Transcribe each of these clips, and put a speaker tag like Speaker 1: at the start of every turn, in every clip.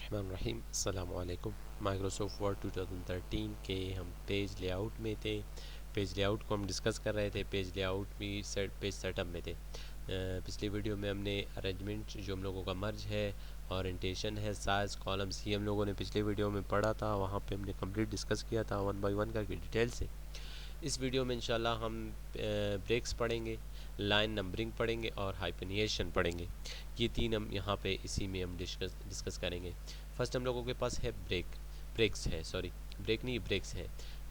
Speaker 1: बिस्मिल्लाहिर्रहमानिर्रहीम। अस्सलामु अलैकुम। माइक्रोसॉफ्ट वर्ड 2013 के हम पेज लेआउट में थे। पेज लेआउट को हम डिस्कस कर रहे थे। पेज लेआउट भी पेज सेटअप में थे। पिछली वीडियो में हमने अरेंजमेंट जो हम लोगों का मर्ज है, ओरिएंटेशन है, साइज, कॉलम्स, ये हम लोगों ने पिछले वीडियो में पढ़ा था। वहाँ पे हमने कंप्लीट डिस्कस किया था वन बाय वन करके डिटेल से। इस वीडियो में इंशाल्लाह हम ब्रेक्स पढ़ेंगे, लाइन नंबरिंग पढ़ेंगे और हाइफेनिएशन पढ़ेंगे। ये तीन हम यहाँ पे इसी में हम डिस्कस करेंगे। फर्स्ट हम लोगों के पास है ब्रेक्स है, सॉरी ब्रेक नहीं, ब्रेक्स है।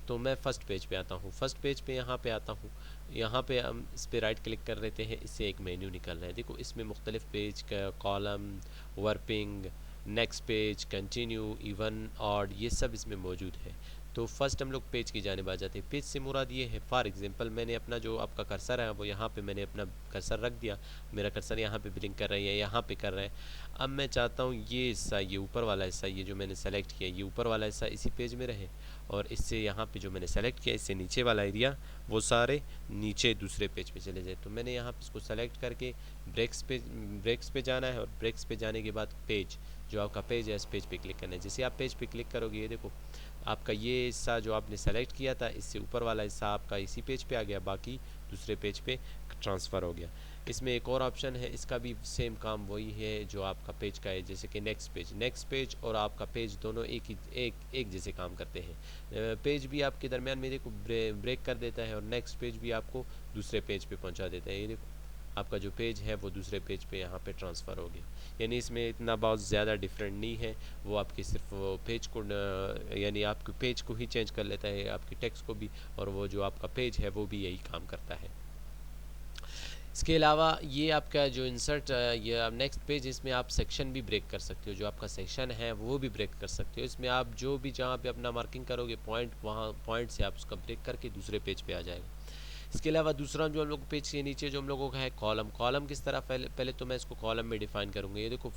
Speaker 1: तो मैं फ़र्स्ट पेज पे आता हूँ। फर्स्ट पेज पे यहाँ पे आता हूँ। यहाँ पे हम इस पर राइट क्लिक कर लेते हैं। इससे एक मेन्यू निकल रहा है। देखो इसमें मुख्तलिफ पेज का column, wrapping, next page, continue, even, odd, ये सब इसमें मौजूद है। तो फर्स्ट हम लोग पेज की जानिब आ जाते हैं। पेज से मुराद ये है, फॉर एग्जांपल मैंने अपना जो आपका कर्सर है वो यहाँ पे मैंने अपना कर्सर रख दिया। मेरा कर्सर यहाँ पे ब्लिंक कर रहा है या यहाँ पे कर रहा है। अब मैं चाहता हूँ ये हिस्सा, ये ऊपर वाला हिस्सा, ये जो मैंने सेलेक्ट किया, ये ऊपर वाला हिस्सा इसी पेज में रहे, और इससे यहाँ पे जो मैंने सेलेक्ट किया, इससे नीचे वाला एरिया वो सारे नीचे दूसरे पेज पे चले जाए। तो मैंने यहाँ पे इसको सेलेक्ट करके ब्रेक्स पे जाना है, और ब्रेक्स पे जाने के बाद पेज, जो आपका पेज है, इस पेज पे क्लिक करना है। जैसे आप पेज पे क्लिक करोगे, ये देखो आपका ये हिस्सा जो आपने सेलेक्ट किया था, इससे ऊपर वाला हिस्सा आपका इसी पेज पे आ गया, बाकी दूसरे पेज पे ट्रांसफ़र हो गया। इसमें एक और ऑप्शन है, इसका भी सेम काम वही है जो आपका पेज का है। जैसे कि नेक्स्ट पेज और आपका पेज दोनों एक जैसे काम करते हैं। पेज भी आपके दरमियान में देखो ब्रेक कर देता है, और नेक्स्ट पेज भी आपको दूसरे पेज पे पहुंचा देता है। ये देखो आपका जो पेज है वो दूसरे पेज पे यहाँ पे ट्रांसफ़र हो गया। यानी इसमें इतना बहुत ज़्यादा डिफरेंट नहीं है। वो आपके सिर्फ वो पेज को यानी आपके पेज को ही चेंज कर लेता है, आपके टेक्स्ट को भी, और वो जो आपका पेज है वो भी यही काम करता है। इसके अलावा ये आपका जो इंसर्ट, ये नेक्स्ट पेज, इसमें आप सेक्शन भी ब्रेक कर सकते हो। जो आपका सेक्शन है वो भी ब्रेक कर सकते हो। इसमें आप जो भी जहाँ पे अपना मार्किंग करोगे पॉइंट, वहाँ पॉइंट से आप उसका ब्रेक करके दूसरे पेज पे आ जाएगा। इसके अलावा दूसरा जो हम लोग पेज के नीचे जो हम लोगों का है कॉलम किस तरह, पहले तो मैं इसको कॉलम में डिफाइन करूँगा। ये देखो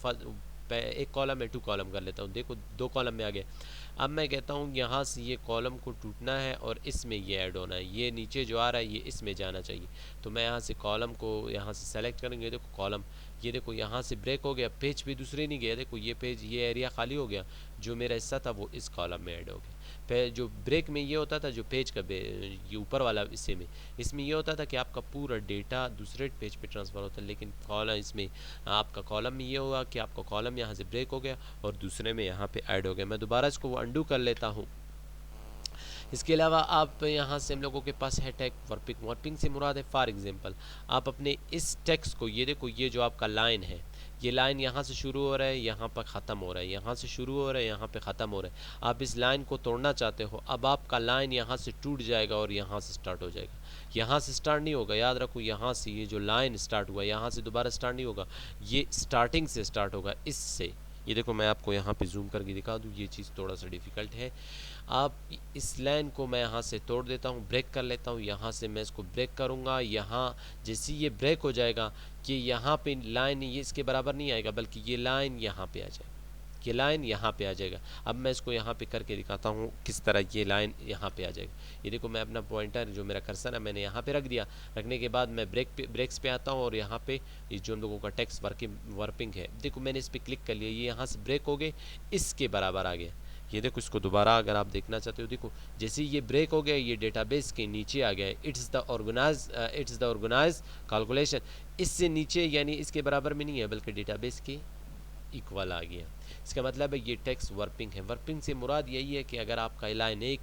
Speaker 1: एक कॉलम है, 2 कॉलम कर लेता हूँ। देखो 2 कॉलम में आ गया। अब मैं कहता हूँ यहाँ से ये कॉलम को टूटना है और इसमें ये ऐड होना है। ये नीचे जो आ रहा है ये इसमें जाना चाहिए। तो मैं यहाँ से कॉलम को यहाँ से सेलेक्ट करेंगे। देखो कॉलम, ये देखो यहाँ से ब्रेक हो गया, पेज भी दूसरे नहीं गया। देखो ये पेज, ये एरिया खाली हो गया, जो मेरा हिस्सा था वो इस कॉलम में ऐड हो गया। जो ब्रेक में ये होता था, जो पेज का ये ऊपर वाला हिस्से में, इसमें ये होता था कि आपका पूरा डेटा दूसरे पेज पे ट्रांसफ़र होता है। लेकिन कॉलम, इसमें आपका कॉलम में ये हुआ कि आपका कॉलम यहाँ से ब्रेक हो गया और दूसरे में यहाँ पे ऐड हो गया। मैं दोबारा इसको अंडू कर लेता हूँ। इसके अलावा आप यहाँ से हम लोगों के पास है टेक्स्ट वर्पिंग से मुराद है, फॉर एग्जांपल आप अपने इस टेक्स्ट को, ये देखो ये जो आपका लाइन है, ये लाइन यहाँ से शुरू हो रहा है, यहाँ पर ख़त्म हो रहा है, यहाँ से शुरू हो रहा है, यहाँ पे ख़त्म हो रहा है। आप इस लाइन को तोड़ना चाहते हो। अब आपका लाइन यहाँ से टूट जाएगा और यहाँ से स्टार्ट हो जाएगा। यहाँ से स्टार्ट नहीं होगा, याद रखो, यहाँ से ये जो लाइन स्टार्ट हुआ यहाँ से दोबारा स्टार्ट नहीं होगा, ये स्टार्टिंग से स्टार्ट होगा इससे। ये देखो मैं आपको यहाँ पे जूम करके दिखा दूँ, ये चीज़ थोड़ा सा डिफ़िकल्ट है। आप इस लाइन को मैं यहाँ से तोड़ देता हूँ, ब्रेक कर लेता हूँ। यहाँ से मैं इसको ब्रेक करूँगा। यहाँ जैसे ये ब्रेक हो जाएगा कि यहाँ पे लाइन ये इसके बराबर नहीं आएगा, बल्कि ये लाइन यहाँ पे आ जाएगा, ये लाइन यहाँ पे आ जाएगा। अब मैं इसको यहाँ पे करके दिखाता हूँ किस तरह ये लाइन यहाँ पे आ जाएगा। ये देखो मैं अपना पॉइंटर, जो मेरा कर्सर है, मैंने यहाँ पे रख दिया। रखने के बाद मैं ब्रेक्स पे आता हूँ, और यहाँ पे ये जो हम लोगों का टेक्स्ट वर्पिंग है, देखो मैंने इस पर क्लिक कर लिया, ये यहाँ से ब्रेक हो गए, इसके बराबर आ गया। ये देखो इसको दोबारा अगर आप देखना चाहते हो, देखो जैसे ये ब्रेक हो गया, ये डेटाबेस के नीचे आ गया। इट्स द ऑर्गेनाइज कैलकुलेशन, इससे नीचे यानी इसके बराबर में नहीं है, बल्कि डेटाबेस के इक्वल आ गया। इसका मतलब है ये टेक्स्ट वर्पिंग है। वर्पिंग से मुराद यही है कि अगर आपका लाइन एक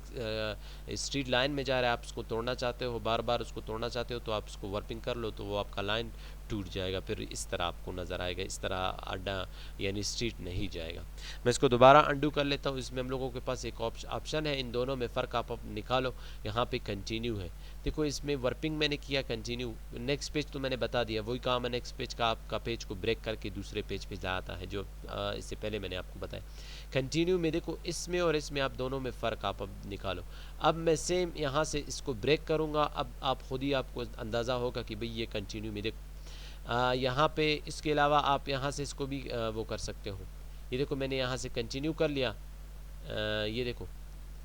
Speaker 1: स्ट्रीट लाइन में जा रहा है, आप उसको तोड़ना चाहते हो, बार बार उसको तोड़ना चाहते हो, तो आप उसको वर्पिंग कर लो, तो वो आपका लाइन टूट जाएगा, फिर इस तरह आपको नज़र आएगा, इस तरह अड्डा यानी स्ट्रीट नहीं जाएगा। मैं इसको दोबारा अंडू कर लेता हूँ। इसमें हम लोगों के पास एक ऑप्शन है, इन दोनों में फ़र्क आप निकालो। यहाँ पे कंटिन्यू है, देखो इसमें वर्पिंग मैंने किया, कंटिन्यू। नेक्स्ट पेज तो मैंने बता दिया, वही काम है नेक्स्ट पेज का, आपका पेज को ब्रेक करके दूसरे पेज पे जाता है, जो इससे पहले मैंने आपको बताया। कंटिन्यू में देखो इसमें और इसमें आप दोनों में फ़र्क आप अब निकालो। अब मैं सेम यहाँ से इसको ब्रेक करूँगा। अब आप खुद ही आपको अंदाज़ा होगा कि भाई ये कंटिन्यू में देखो यहाँ पे। इसके अलावा आप यहाँ से इसको भी वो कर सकते हो। ये देखो मैंने यहाँ से कंटिन्यू कर लिया। ये देखो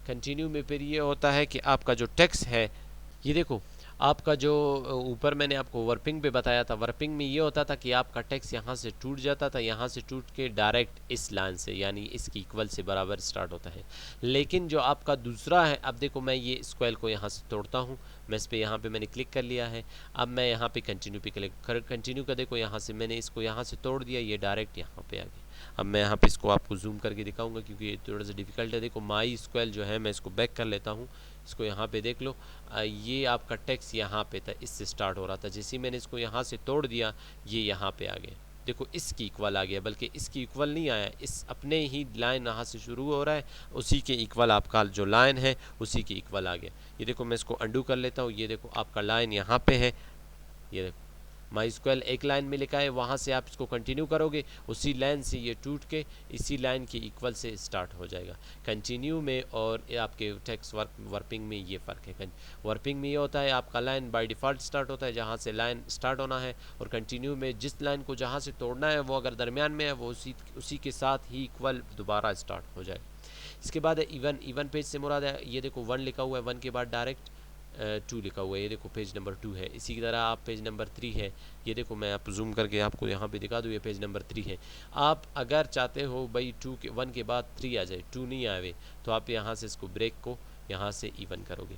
Speaker 1: कंटिन्यू में फिर ये होता है कि आपका जो टेक्स्ट है, ये देखो आपका जो ऊपर मैंने आपको वर्पिंग पे बताया था, वर्पिंग में ये होता था कि आपका टेक्स्ट यहाँ से टूट जाता था, यहाँ से टूट के डायरेक्ट इस लाइन से यानी इसकी इक्वल से बराबर स्टार्ट होता है। लेकिन जो आपका दूसरा है, अब देखो मैं ये स्क्वायर को यहाँ से तोड़ता हूँ, मैं इस पर यहाँ पे मैंने क्लिक कर लिया है। अब मैं यहाँ पे कंटिन्यू पे क्लिक कर, कंटिन्यू का देखो यहाँ से मैंने इसको यहाँ से तोड़ दिया, ये डायरेक्ट यहाँ पे आ गया। अब मैं यहाँ पे इसको आपको जूम करके दिखाऊंगा क्योंकि ये थोड़ा सा डिफिकल्ट है। देखो माई स्क्वायर जो है, मैं इसको बैक कर लेता हूँ, इसको यहाँ पे देख लो। ये आपका टेक्स्ट यहाँ पे था, इससे स्टार्ट हो रहा था, जैसे ही मैंने इसको यहाँ से तोड़ दिया ये यहाँ पे आ गया। देखो इसकी इक्वल आ गया, बल्कि इसकी इक्वल नहीं आया, इस अपने ही लाइन यहाँ से शुरू हो रहा है, उसी के इक्वल आपका जो लाइन है उसी के इक्वल आ गया। ये देखो मैं इसको अंडू कर लेता हूँ, ये देखो आपका लाइन यहाँ पे है, ये देखो माई स्क्वायर एक लाइन में लिखा है, वहाँ से आप इसको कंटिन्यू करोगे, उसी लाइन से ये टूट के इसी लाइन के इक्वल से स्टार्ट हो जाएगा। कंटिन्यू में और आपके टेक्स्ट वर्पिंग में ये फ़र्क है। वर्पिंग में ये होता है आपका लाइन बाय डिफ़ॉल्ट स्टार्ट होता है जहाँ से लाइन स्टार्ट होना है, और कंटिन्यू में जिस लाइन को जहाँ से तोड़ना है वो अगर दरमियान में है वो उसी के साथ ही इक्वल दोबारा स्टार्ट हो जाए। इसके बाद है इवन। इवन पेज से मुराद है, ये देखो 1 लिखा हुआ है, 1 के बाद डायरेक्ट 2 लिखा हुआ है, ये देखो पेज नंबर 2 है। इसी की तरह आप पेज नंबर 3 है, ये देखो मैं आप जूम करके आपको यहाँ पे दिखा दूँ, ये पेज नंबर 3 है। आप अगर चाहते हो भाई 1 के बाद 3 आ जाए, 2 नहीं आए, तो आप यहाँ से इसको ब्रेक को यहाँ से इवन करोगे,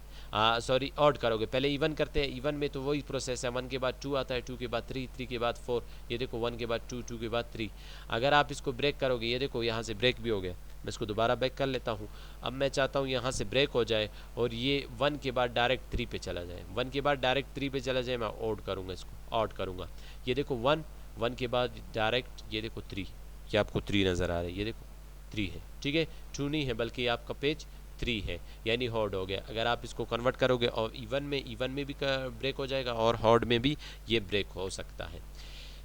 Speaker 1: सॉरी ऑड करोगे। पहले इवन करते हैं, इवन में तो वही प्रोसेस है, 1 के बाद 2 आता है, 2 के बाद 3, 3 के बाद 4, ये देखो 1 के बाद 2, 2 के बाद 3। अगर आप इसको ब्रेक करोगे, ये देखो यहाँ से ब्रेक भी हो गया, मैं इसको दोबारा बैक कर लेता हूँ। अब मैं चाहता हूँ यहाँ से ब्रेक हो जाए और ये 1 के बाद डायरेक्ट 3 पे चला जाए, 1 के बाद डायरेक्ट 3 पे चला जाए, मैं ऑड करूँगा, इसको ऑड करूँगा। ये देखो 1 के बाद डायरेक्ट ये देखो 3, ये आपको 3 नज़र आ रहा है, ये देखो 3 है, ठीक है, 2 नहीं है बल्कि आपका पेज 3 है, यानी हॉर्ड हो गया। अगर आप इसको कन्वर्ट करोगे और इवन में भी ब्रेक हो जाएगा और हॉर्ड में भी ये ब्रेक हो सकता है।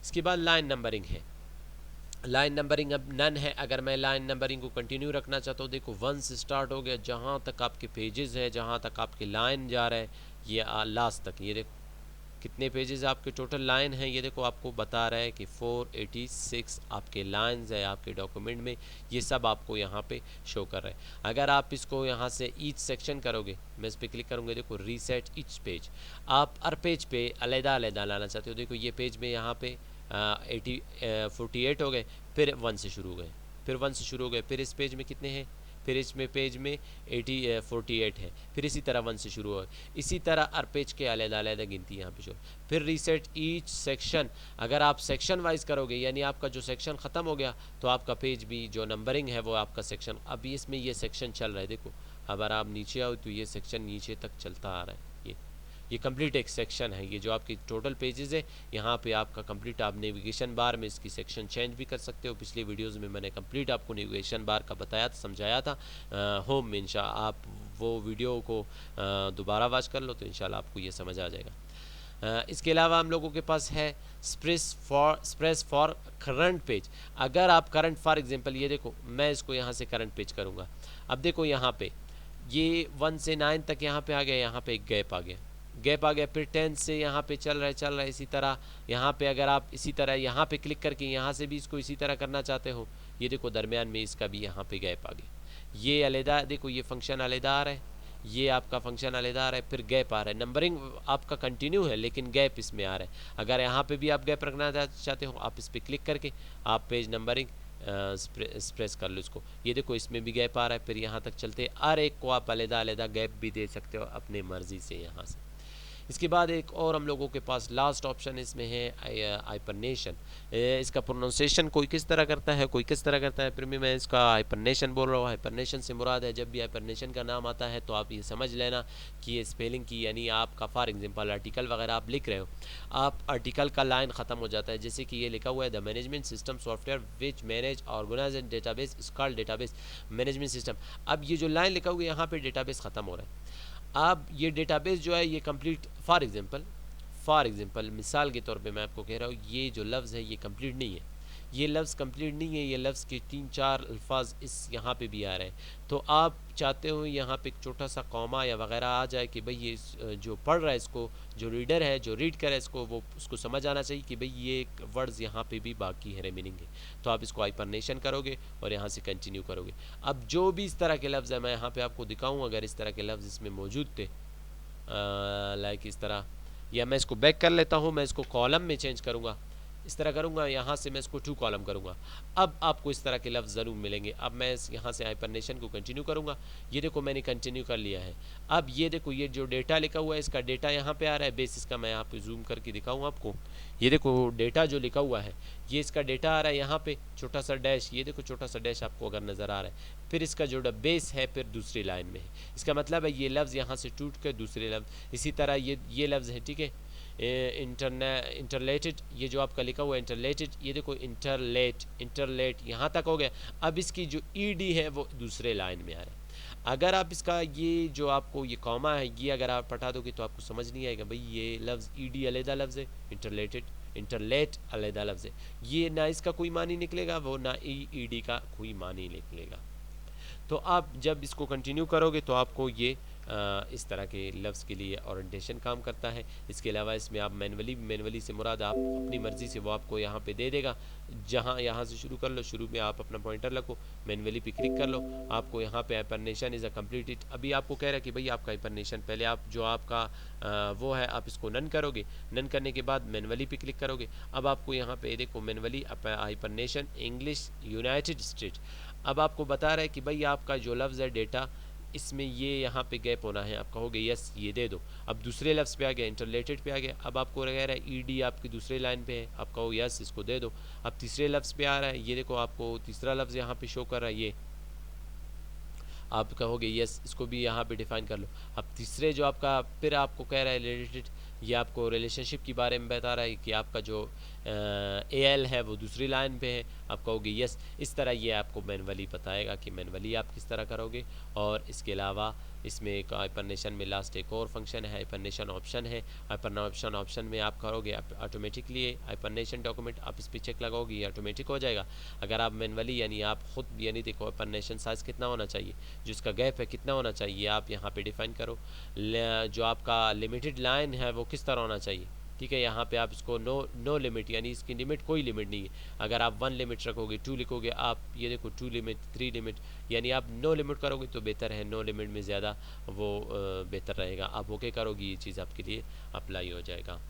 Speaker 1: इसके बाद लाइन नंबरिंग है। लाइन नंबरिंग अब नन है। अगर मैं लाइन नंबरिंग को कंटिन्यू रखना चाहता हूँ, देखो 1 से स्टार्ट हो गया, जहाँ तक आपके पेजेस है, जहाँ तक आपके लाइन जा रहा है, ये लास्ट तक, ये देखो कितने पेजेस आपके टोटल लाइन है, ये देखो आपको बता रहा है कि 486 आपके लाइंस है आपके डॉक्यूमेंट में, ये सब आपको यहाँ पे शो कर रहा है। अगर आप इसको यहाँ से ईच सेक्शन करोगे, मैं इस पर क्लिक करूँगा, देखो रीसेट ईच पेज, आप हर पेज पे अलग-अलग लाना चाहते हो। देखो ये पेज में यहाँ पे 48 हो गए, फिर 1 से शुरू हो गए, फिर 1 से शुरू हो गए, फिर इस पेज में कितने हैं, फिर इसमें पेज में 48 है, फिर इसी तरह 1 से शुरू हो गए, इसी तरह हर पेज के अलग-अलग गिनती यहाँ पे शो। फिर रीसेट ईच सेक्शन, अगर आप सेक्शन वाइज करोगे, यानी आपका जो सेक्शन ख़त्म हो गया तो आपका पेज भी जो नंबरिंग है वो आपका सेक्शन, अभी इसमें ये सेक्शन चल रहा है, देखो अगर आप नीचे आओ तो ये सेक्शन नीचे तक चलता आ रहा है, ये कंप्लीट एक सेक्शन है। ये जो आपकी टोटल पेजेस है यहाँ पे आपका कंप्लीट, आप नेविगेशन बार में इसकी सेक्शन चेंज भी कर सकते हो। पिछले वीडियोस में मैंने कंप्लीट आपको नेविगेशन बार का बताया था, समझाया था होम में। इंशाल्लाह आप वो वीडियो को दोबारा वॉच कर लो तो इंशाल्लाह आपको ये समझ आ जाएगा। इसके अलावा हम लोगों के पास है स्प्रेस फॉर करंट पेज। अगर आप करंट, फॉर एग्जांपल ये देखो मैं इसको यहाँ से करंट पेज करूँगा, अब देखो यहाँ पे ये 1 से 9 तक यहाँ पे आ गया, यहाँ पे एक गैप आ गया, फिर 10 से यहाँ पे चल रहा है। इसी तरह यहाँ पे अगर आप इसी तरह यहाँ पे क्लिक करके यहाँ से भी इसको इसी तरह करना चाहते हो, ये देखो दरमियान में इसका भी यहाँ पे गैप आ गया। ये अलहदा, देखो ये फंक्शन अलहदा आ रहा है, ये आपका फंक्शन अलहदा आ रहा है, फिर गैप आ रहा है। नंबरिंग आपका कंटिन्यू है लेकिन गैप इसमें आ रहा है। अगर यहाँ पे भी आप गैप रखना चाहते हो, आप इस पर क्लिक करके आप पेज नंबरिंग स्प्रेस कर लो इसको, ये देखो इसमें भी गैप आ रहा है, फिर यहाँ तक चलते हर एक को आप अलहदा गैप भी दे सकते हो अपने मर्ज़ी से यहाँ से। इसके बाद एक और हम लोगों के पास लास्ट ऑप्शन इसमें है हाइपरनेशन। इसका प्रोनाउंसिएशन कोई किस तरह करता है, कोई किस तरह करता है, फिर भी मैं इसका हाइपरनेशन बोल रहा हूँ। हाइपरनेशन से मुराद है, जब भी हाइपरनेशन का नाम आता है तो आप ये समझ लेना कि ये स्पेलिंग की, यानी आपका फॉर एग्जांपल आर्टिकल वगैरह आप लिख रहे हो, आप आर्टिकल का लाइन ख़त्म हो जाता है, जैसे कि ये लिखा हुआ है the management system software which manage organize database is called database management system. अब ये जो लाइन लिखा हुआ है यहाँ पे डेटाबेस ख़त्म हो रहा है। अब ये डेटाबेस जो है ये कंप्लीट, फॉर एग्जांपल मिसाल के तौर पे मैं आपको कह रहा हूँ, ये जो लफ्ज़ है ये कंप्लीट नहीं है, ये लफ्ज़ कंप्लीट नहीं है, ये लफ्ज़ के 3-4 अल्फाज इस यहाँ पे भी आ रहे हैं। तो आप चाहते हो यहाँ पे एक छोटा सा कॉमा या वगैरह आ जाए कि भाई ये जो पढ़ रहा है इसको, जो रीडर है जो रीड करे इसको, वो उसको समझ आना चाहिए कि भाई ये वर्ड्स यहाँ पे भी बाकी है, मीनिंग है। तो आप इसको हाइपरनेशन करोगे और यहाँ से कंटिन्यू करोगे। अब जो भी इस तरह के लफ्ज़ है, मैं यहाँ पे आपको दिखाऊँ, अगर इस तरह के लफ्ज़ इसमें मौजूद थे लाइक इस तरह, या मैं इसको बैक कर लेता हूँ, मैं इसको कॉलम में चेंज करूँगा, इस तरह करूँगा, यहाँ से मैं इसको 2 कॉलम करूँगा। अब आपको इस तरह के लफ्ज़ ज़रूर मिलेंगे। अब मैं यहाँ से हाइपरनेशन को कंटिन्यू करूँगा, ये देखो मैंने कंटिन्यू कर लिया है। अब ये देखो ये जो डेटा लिखा हुआ है इसका डेटा यहाँ पे आ रहा है, बेस इसका मैं यहाँ पे जूम करके दिखाऊँ आपको। ये देखो डेटा जो लिखा हुआ है ये इसका डेटा आ रहा है यहाँ पे, छोटा सा डैश, ये देखो छोटा सा डैश आपको अगर नज़र आ रहा है। फिर इसका जो बेस है फिर दूसरी लाइन में है, इसका मतलब है ये लफ्ज़ यहाँ से टूट कर दूसरे लफ्ज़, इसी तरह ये लफ्ज़ है, ठीक है, इंटरलेटेड, ये जो आपका लिखा हुआ है इंटरलेटेड, ये देखो इंटरलेट यहाँ तक हो गया। अब इसकी जो ईडी है वो दूसरे लाइन में आ रहा है। अगर आप इसका ये जो आपको ये कॉमा है ये अगर आप हटा दोगे तो आपको समझ नहीं आएगा भाई ये लफ्ज़ ईडी अलहदा लफ्ज़ है, इंटरलेट अलहदा लफ्ज़ है, ये ना इसका कोई मानी निकलेगा वो ना ईडी का कोई मानी निकलेगा। तो आप जब इसको कंटिन्यू करोगे तो आपको ये इस तरह के लफ्ज़ के लिए ओरिएंटेशन काम करता है। इसके अलावा इसमें आप मैनुअली से मुराद आप अपनी मर्ज़ी से वो आपको यहाँ पे दे देगा। जहाँ यहाँ से शुरू कर लो, शुरू में आप अपना पॉइंटर रखो, मैनुअली पे क्लिक कर लो, आपको यहाँ पे हाइपरनेशन इज़ अ कम्प्लीटेड। अभी आपको कह रहा है कि भाई आपका हाइपरनेशन, पहले आप जो आपका वो है आप इसको नन करोगे, नन करने के बाद मैनुअली पे क्लिक करोगे। अब आपको यहाँ पे देखो मैनुअली हाइपरनेशन इंग्लिश यूनाइटेड स्टेट। अब आपको बता रहा है कि भाई आपका जो लफ्ज़ है डेटा इसमें ये यहाँ पे गैप होना है, आप कहोगे यस ये दे दो। अब दूसरे लफ्ज़ पे आ गया, इंटरलेटेड पे आ गया। अब आपको कह रहा है ईडी आपकी दूसरे लाइन पे है, आप कहो यस इसको दे दो। अब तीसरे लफ्ज़ पे आ रहा है, ये देखो आपको तीसरा लफ्ज़ यहाँ पे शो कर रहा है, ये आप कहोगे यस इसको भी यहाँ पे डिफाइन कर लो। अब तीसरे जो आपका फिर आपको कह रहा है रिलेटेड, ये आपको रिलेशनशिप के बारे में बता रहा है कि आपका जो एल है वो दूसरी लाइन पे है, आप कहोगे यस। इस तरह ये आपको मैनुअली बताएगा कि मैनुअली आप किस तरह करोगे। और इसके अलावा इसमें एक हाइपरनेशन में लास्ट एक और फंक्शन है, हाइपरनेशन ऑप्शन है। हाइपरनेशन ऑप्शन में आप करोगे ऑटोमेटिकली हाइपरनेशन डॉक्यूमेंट, आप इस पर चेक लगाओगे ये ऑटोमेटिक हो जाएगा। अगर आप मैनुअली यानी आप खुद यानी देखो हाइपरनेशन साइज़ कितना होना चाहिए, जिसका गैप है कितना होना चाहिए, आप यहाँ पे डिफाइन करो। जो आपका लिमिटेड लाइन है वो किस तरह होना चाहिए, ठीक है। यहाँ पे आप इसको नो लिमिट यानी इसकी लिमिट कोई लिमिट नहीं है। अगर आप 1 लिमिट रखोगे, 2 लिखोगे, आप ये देखो 2 लिमिट 3 लिमिट, यानी आप नो लिमिट करोगे तो बेहतर है, नो लिमिट में ज़्यादा वो बेहतर रहेगा। आप ओके करोगे ये चीज़ आपके लिए अप्लाई हो जाएगा।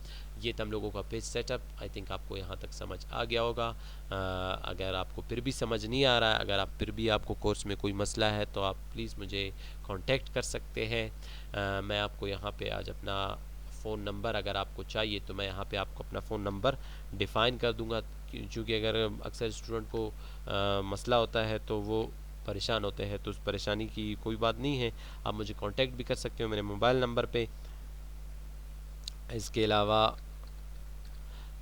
Speaker 1: ये हम लोगों का पेज सेटअप, आई थिंक आपको यहाँ तक समझ आ गया होगा। अगर आपको फिर भी समझ नहीं आ रहा है, अगर आप फिर भी आपको कोर्स में कोई मसला है तो आप प्लीज़ मुझे कांटेक्ट कर सकते हैं। मैं आपको यहाँ पे आज अपना फ़ोन नंबर अगर आपको चाहिए तो मैं यहाँ पे आपको अपना फ़ोन नंबर डिफ़ाइन कर दूँगा, क्योंकि अगर अक्सर स्टूडेंट को मसला होता है तो वो परेशान होते हैं, तो उस परेशानी की कोई बात नहीं है, आप मुझे कांटेक्ट भी कर सकते हो मेरे मोबाइल नंबर पे। इसके अलावा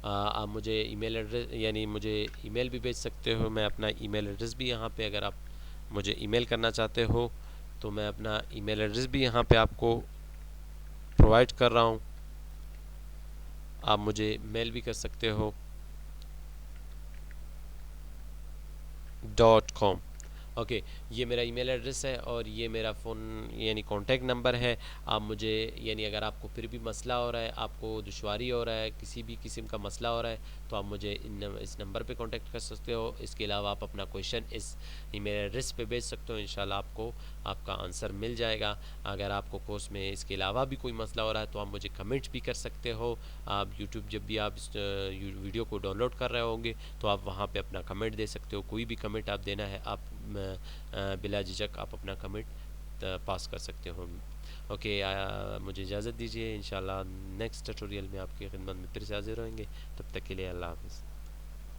Speaker 1: आप मुझे ईमेल एड्रेस यानी मुझे ईमेल भी भेज सकते हो। मैं अपना ईमेल एड्रेस भी यहाँ पे अगर आप मुझे ईमेल करना चाहते हो तो मैं अपना ईमेल एड्रेस भी यहाँ पे आपको प्रोवाइड कर रहा हूँ, आप मुझे मेल भी कर सकते हो .com। ओके, ये मेरा ईमेल एड्रेस है और ये मेरा फ़ोन यानी कॉन्टैक्ट नंबर है। आप मुझे यानी अगर आपको फिर भी मसला हो रहा है, आपको दुश्वारी हो रहा है, किसी भी किस्म का मसला हो रहा है तो आप मुझे इस नंबर पे कांटेक्ट कर सकते हो। इसके अलावा आप अपना क्वेश्चन इस ईमेल एड्रेस पे भेज सकते हो, इंशाल्लाह आपको आपका आंसर मिल जाएगा। अगर आपको कोर्स में इसके अलावा भी कोई मसला हो रहा है तो आप मुझे कमेंट्स भी कर सकते हो। आप यूट्यूब जब भी आप इस वीडियो को डाउनलोड कर रहे होंगे तो आप वहाँ पे अपना कमेंट दे सकते हो, कोई भी कमेंट आप देना है आप बिला झिझक आप अपना कमेंट पास कर सकते हो। ओके, मुझे इजाज़त दीजिए, इंशाल्लाह नेक्स्ट ट्यूटोरियल में आपकी खिदमत में फिर से हाजिर होंगे। तब तक के लिए अल्लाह हाफ़िज़।